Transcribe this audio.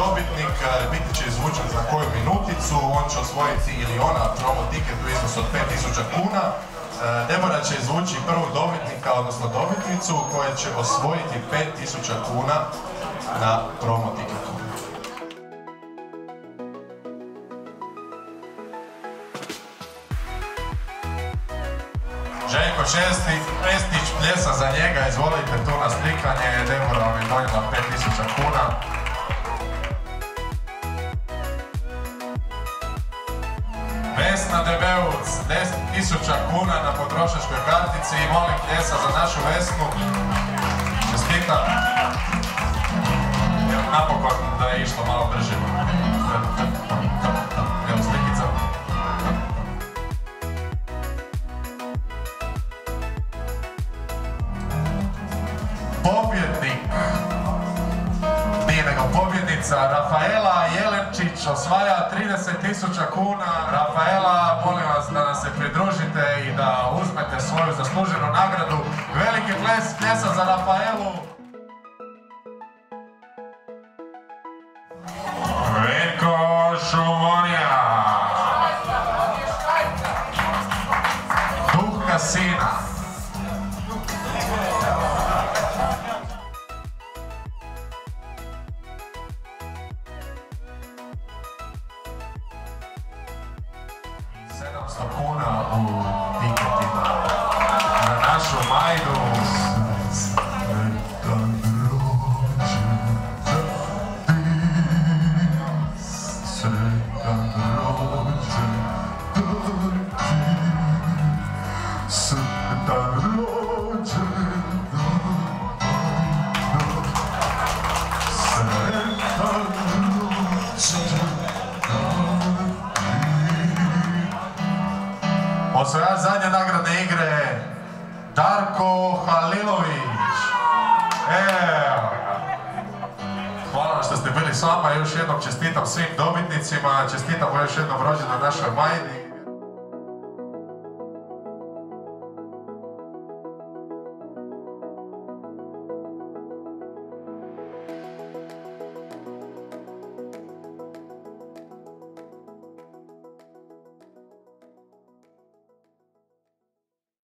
dobitnik biti će izvučen za koju minuticu, on će osvojiti ili ona promo tiket u iznosu od 5000 kuna. Debora će izvući prvog dobitnika, odnosno dobitnicu, koja će osvojiti 5000 kuna na promo tiketu. Željko Čestić pljesa za njega, izvolite tu na slikanje, Debora vam je donijela 5000 kuna. Vesna Debeuc, 10.000 kuna na potrošačkoj kartici i molim pljesa za našu Vesnu. Čestitam. Napokon da je išlo malo brže. Evo slikica. Pobjednik, nije nego pobjednica, Rafaela Jelenčić osvaja 30.000 kuna. Rafaela, molim vas da nam se pridružite i da uzmete svoju zasluženu nagradu. Veliki pljesa za Rafaelu. Vinko Šumonija, Duh Kasina. Kuna u tiketima na našu Majdu. Sretan rođendan ti, sretan rođendan, sretan rođendan. Osvajač zadnje nagradne igre, Darko Halilović. Evo. Hvala vam što ste bili s vama, još jednom čestitam svim dobitnicima, čestitamo još jednom rođendan našoj Majdi.